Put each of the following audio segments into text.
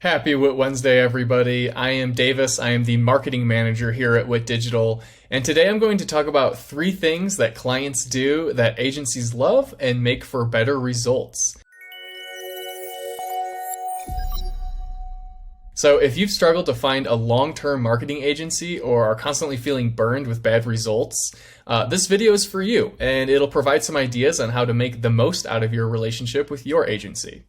Happy Wit Wednesday, everybody. I am Davis. I am the marketing manager here at Wit Digital. And today I'm going to talk about 3 things that clients do that agencies love and make for better results. So if you've struggled to find a long-term marketing agency or are constantly feeling burned with bad results, this video is for you, and it'll provide some ideas on how to make the most out of your relationship with your agency.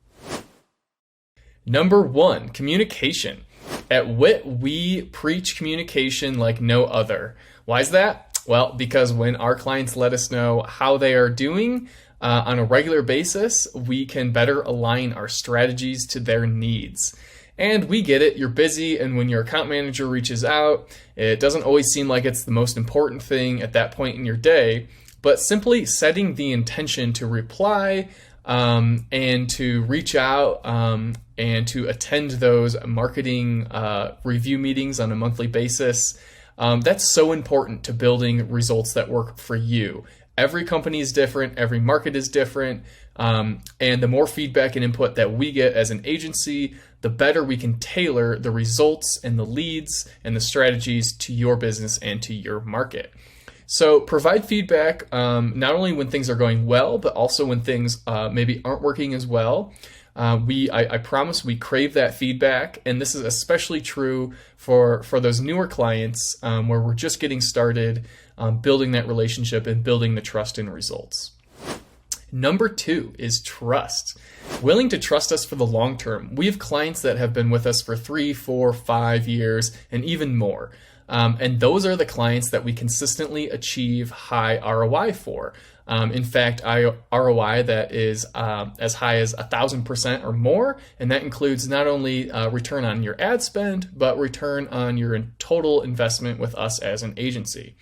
Number 1, communication. At Wit, we preach communication like no other. Why is that? Well, because when our clients let us know how they are doing on a regular basis, we can better align our strategies to their needs. And we get it, you're busy, and when your account manager reaches out, it doesn't always seem like it's the most important thing at that point in your day, but simply setting the intention to reply and to reach out and to attend those marketing review meetings on a monthly basis, that's so important to building results that work for you. Every company is different, every market is different, and the more feedback and input that we get as an agency, the better we can tailor the results and the leads and the strategies to your business and to your market. So provide feedback not only when things are going well, but also when things maybe aren't working as well. I promise we crave that feedback, and this is especially true for those newer clients where we're just getting started building that relationship and building the trust and results. Number 2 is trust. Willing to trust us for the long term. We have clients that have been with us for 3, 4, 5 years, and even more. And those are the clients that we consistently achieve high ROI for. In fact, ROI that is as high as 1,000% or more, and that includes not only return on your ad spend, but return on your total investment with us as an agency.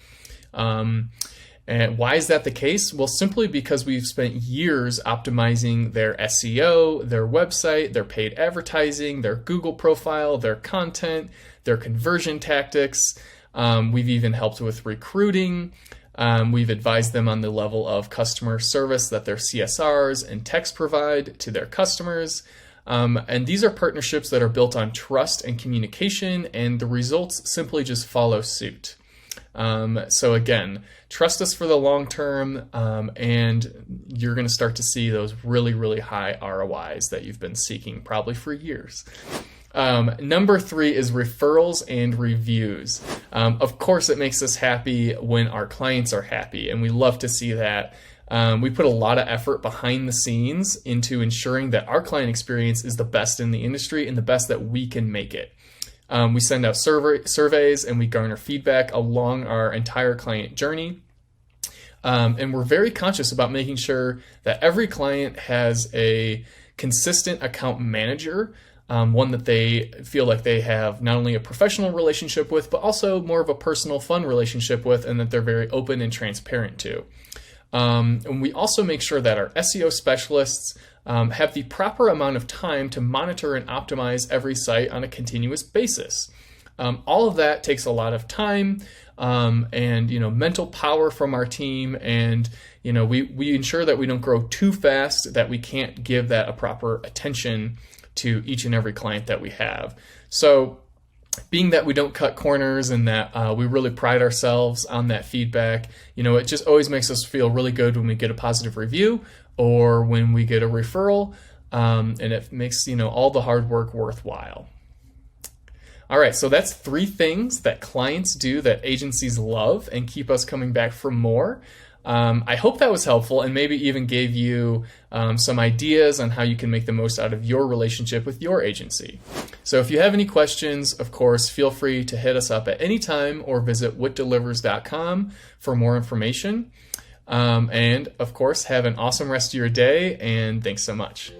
And why is that the case? Well, simply because we've spent years optimizing their SEO, their website, their paid advertising, their Google profile, their content, their conversion tactics. We've even helped with recruiting. We've advised them on the level of customer service that their CSRs and techs provide to their customers. And these are partnerships that are built on trust and communication, and the results simply just follow suit. So again, trust us for the long term, and you're going to start to see those really, really high ROIs that you've been seeking probably for years. Number 3 is referrals and reviews. Of course, it makes us happy when our clients are happy, and we love to see that. We put a lot of effort behind the scenes into ensuring that our client experience is the best in the industry and the best that we can make it. We send out surveys and we garner feedback along our entire client journey. And we're very conscious about making sure that every client has a consistent account manager, one that they feel like they have not only a professional relationship with, but also more of a personal, fun relationship with, and that they're very open and transparent to. And we also make sure that our SEO specialists have the proper amount of time to monitor and optimize every site on a continuous basis. All of that takes a lot of time and mental power from our team, and we ensure that we don't grow too fast, that we can't give that a proper attention to each and every client that we have. So being that we don't cut corners and that we really pride ourselves on that feedback, it just always makes us feel really good when we get a positive review or when we get a referral, and it makes all the hard work worthwhile. All right, so that's 3 things that clients do that agencies love and keep us coming back for more. I hope that was helpful and maybe even gave you some ideas on how you can make the most out of your relationship with your agency. So if you have any questions, of course, feel free to hit us up at any time or visit witdelivers.com for more information. And of course, have an awesome rest of your day, and thanks so much.